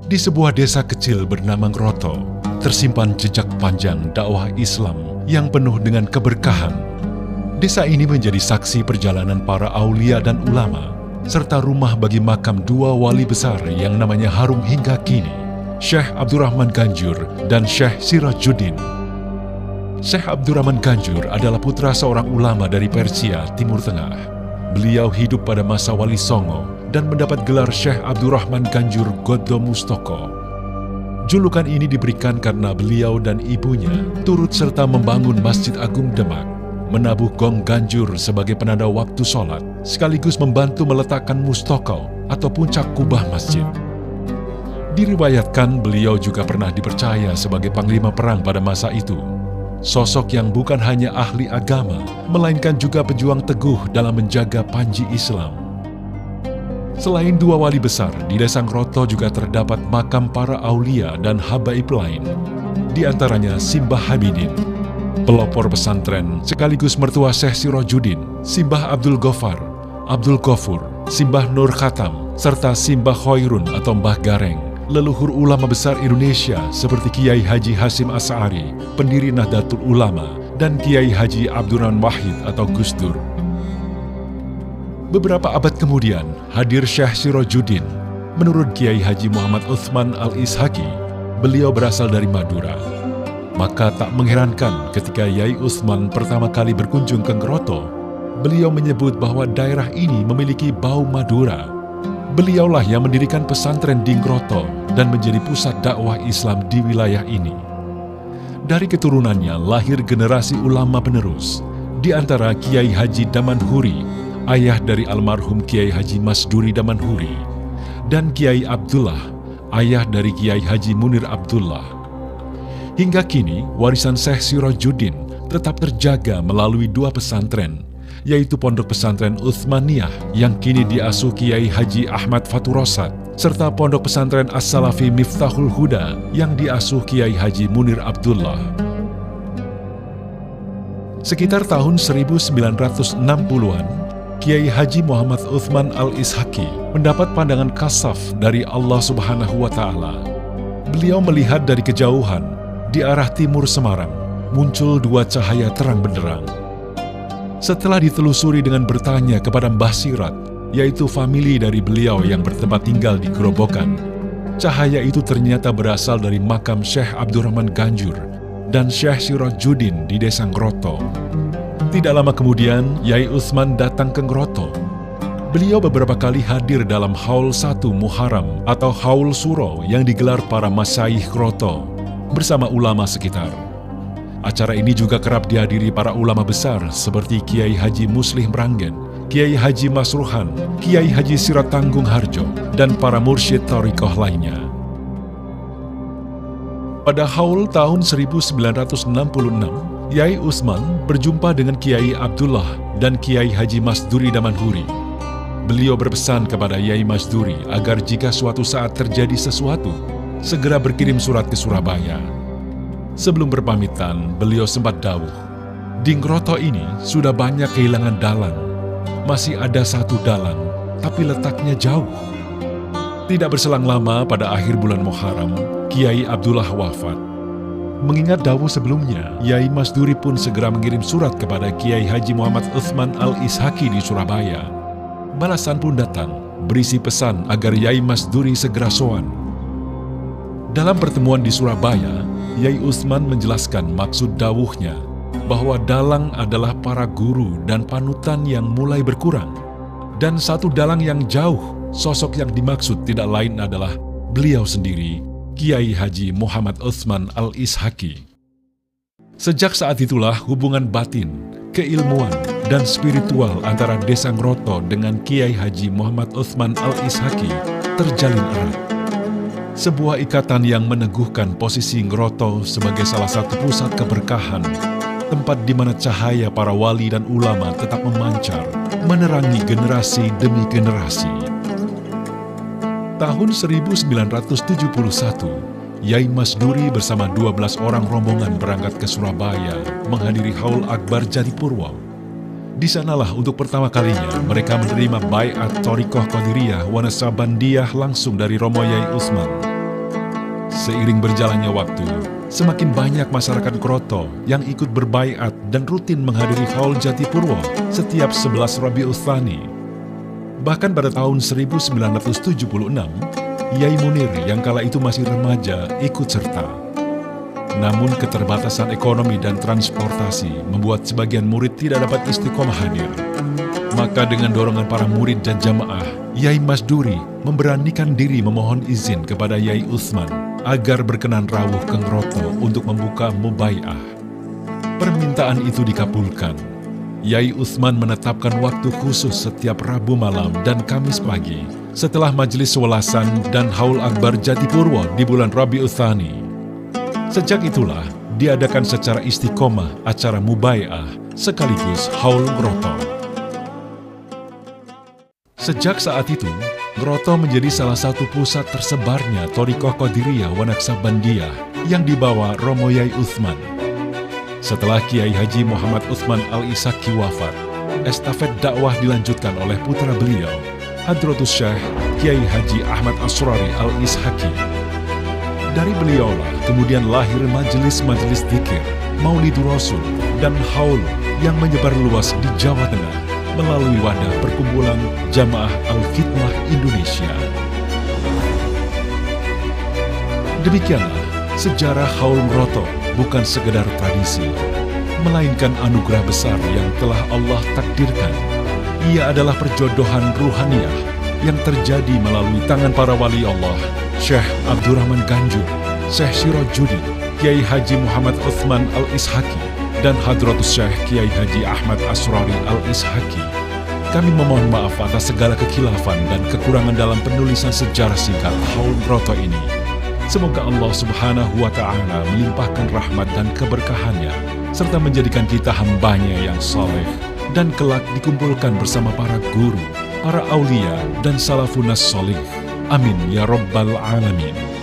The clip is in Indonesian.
Di sebuah desa kecil bernama Ngroto, tersimpan jejak panjang dakwah Islam yang penuh dengan keberkahan. Desa ini menjadi saksi perjalanan para aulia dan ulama, serta rumah bagi makam dua wali besar yang namanya harum hingga kini, Syekh Abdurrahman Ganjur dan Syekh Sirajuddin. Syekh Abdurrahman Ganjur adalah putra seorang ulama dari Persia, Timur Tengah. Beliau hidup pada masa Wali Songo dan mendapat gelar Syekh Abdurrahman Ganjur Goddo Mustoko. Julukan ini diberikan karena beliau dan ibunya turut serta membangun Masjid Agung Demak, menabuh gong Ganjur sebagai penanda waktu sholat, sekaligus membantu meletakkan mustoko atau puncak kubah masjid. Diriwayatkan beliau juga pernah dipercaya sebagai panglima perang pada masa itu. Sosok yang bukan hanya ahli agama, melainkan juga pejuang teguh dalam menjaga panji Islam. Selain dua wali besar, di desa Ngroto juga terdapat makam para aulia dan habaib lain. Di antaranya Simbah Habibin, pelopor pesantren sekaligus mertua Syekh Sirajuddin, Simbah Abdul Ghaffar, Abdul Ghafur, Simbah Nur Khatam, serta Simbah Khairun atau Mbah Gareng, leluhur ulama besar Indonesia seperti Kiai Haji Hasyim Asy'ari, pendiri Nahdlatul Ulama, dan Kiai Haji Abdurrahman Wahid atau Gus Dur. Beberapa abad kemudian, hadir Syekh Sirajuddin. Menurut Kiai Haji Muhammad Utsman Al-Ishaqi, beliau berasal dari Madura. Maka tak mengherankan ketika Yai Utsman pertama kali berkunjung ke Ngroto, beliau menyebut bahwa daerah ini memiliki bau Madura. Beliaulah yang mendirikan pesantren di Ngroto dan menjadi pusat dakwah Islam di wilayah ini. Dari keturunannya lahir generasi ulama penerus, di antara Kiai Haji Damanhuri, ayah dari almarhum Kiai Haji Masduri Damanhuri, dan Kiai Abdullah, ayah dari Kiai Haji Munir Abdullah. Hingga kini, warisan Syekh Sirajuddin tetap terjaga melalui dua pesantren, yaitu Pondok Pesantren Utsmaniyah yang kini diasuh Kiai Haji Ahmad Faturosat, serta Pondok Pesantren As-Salafi Miftahul Huda yang diasuh Kiai Haji Munir Abdullah. Sekitar tahun 1960-an, Kiai Haji Muhammad Utsman Al-Ishaqi mendapat pandangan kasaf dari Allah Subhanahu wa Ta'ala. Beliau melihat dari kejauhan, di arah timur Semarang, muncul dua cahaya terang benderang. Setelah ditelusuri dengan bertanya kepada Mbah Sirat, yaitu famili dari beliau yang bertempat tinggal di Gerobokan, cahaya itu ternyata berasal dari makam Syekh Abdurrahman Ganjur dan Syekh Sirajuddin di desa Ngroto. Tidak lama kemudian, Yai Utsman datang ke Ngroto. Beliau beberapa kali hadir dalam Haul 1 Muharram atau Haul Suro yang digelar para masyayikh Ngroto bersama ulama sekitar. Acara ini juga kerap dihadiri para ulama besar seperti Kiai Haji Muslih Meranggen, Kiai Haji Masruhan, Kiai Haji Sirat Tanggung Harjo, dan para mursyid thariqah lainnya. Pada Haul tahun 1966, Yai Utsman berjumpa dengan Kiai Abdullah dan Kiai Haji Masduri Damanhuri. Beliau berpesan kepada Yai Masduri agar jika suatu saat terjadi sesuatu, segera berkirim surat ke Surabaya. Sebelum berpamitan, beliau sempat dawuh, "Di Ngroto ini sudah banyak kehilangan dalang. Masih ada satu dalang, tapi letaknya jauh." Tidak berselang lama, pada akhir bulan Muharram, Kiai Abdullah wafat. Mengingat dawuh sebelumnya, Yai Masduri pun segera mengirim surat kepada Kiai Haji Muhammad Utsman Al-Ishaqi di Surabaya. Balasan pun datang, berisi pesan agar Yai Masduri segera sowan. Dalam pertemuan di Surabaya, Yai Utsman menjelaskan maksud dawuhnya bahwa dalang adalah para guru dan panutan yang mulai berkurang. Dan satu dalang yang jauh, sosok yang dimaksud tidak lain adalah beliau sendiri, Kiai Haji Muhammad Utsman Al-Ishaqi. Sejak saat itulah hubungan batin, keilmuan, dan spiritual antara desa Ngroto dengan Kiai Haji Muhammad Utsman Al-Ishaqi terjalin erat. Sebuah ikatan yang meneguhkan posisi Ngroto sebagai salah satu pusat keberkahan, tempat di mana cahaya para wali dan ulama tetap memancar, menerangi generasi demi generasi. Tahun 1971, Yai Masduri bersama 12 orang rombongan berangkat ke Surabaya menghadiri Haul Akbar Jatipurwo. Di sanalah untuk pertama kalinya mereka menerima baiat Thariqah Qadiriyah wa Naqsabandiyah langsung dari Romo Yai Utsman. Seiring berjalannya waktu, semakin banyak masyarakat Kroto yang ikut berbaiat dan rutin menghadiri Haul Jatipurwo setiap 11 Rabiul Tsani. Bahkan pada tahun 1976, Yai Munir yang kala itu masih remaja ikut serta. Namun keterbatasan ekonomi dan transportasi membuat sebagian murid tidak dapat istiqomah hadir. Maka dengan dorongan para murid dan jamaah, Yai Masduri memberanikan diri memohon izin kepada Yai Utsman agar berkenan rawuh ke Ngroto untuk membuka mubai'ah. Permintaan itu dikabulkan. Yai Utsman menetapkan waktu khusus setiap Rabu malam dan Kamis pagi setelah majelis welasan dan Haul Akbar Jatipurwo di bulan Rabiul Tsani. Sejak itulah diadakan secara istiqomah acara mubai'ah sekaligus Haul Ngroto. Sejak saat itu, Ngroto menjadi salah satu pusat tersebarnya Thariqah Qadiriyah wa Naqsabandiyah yang dibawa Romo Yai Utsman. Setelah Kiai Haji Muhammad Utsman Al-Ishaqi wafat, estafet dakwah dilanjutkan oleh putra beliau, Hadratus Syekh Kiai Haji Ahmad Asrari Al-Ishaqi. Dari beliaulah kemudian lahir majelis-majelis dzikir, Maulidur Rasul, dan Haul yang menyebar luas di Jawa Tengah melalui wadah perkumpulan Jamaah Al-Khidmah Indonesia. Demikianlah sejarah Haul Ngroto bukan sekedar tradisi, melainkan anugerah besar yang telah Allah takdirkan. Ia adalah perjodohan ruhaniyah yang terjadi melalui tangan para wali Allah, Syekh Abdurrahman Ganjur, Syekh Sirajuddin, Kiai Haji Muhammad Utsman Al-Ishaqi, dan Hadratus Syekh Kiai Haji Ahmad Asrari Al-Ishaqi. Kami memohon maaf atas segala kekhilafan dan kekurangan dalam penulisan sejarah singkat Haul Ngroto ini. Semoga Allah Subhanahu wa Ta'ala melimpahkan rahmat dan keberkahannya, serta menjadikan kita hambanya yang saleh, dan kelak dikumpulkan bersama para guru, para aulia, dan salafunas solih. Amin ya Rabbal Alamin.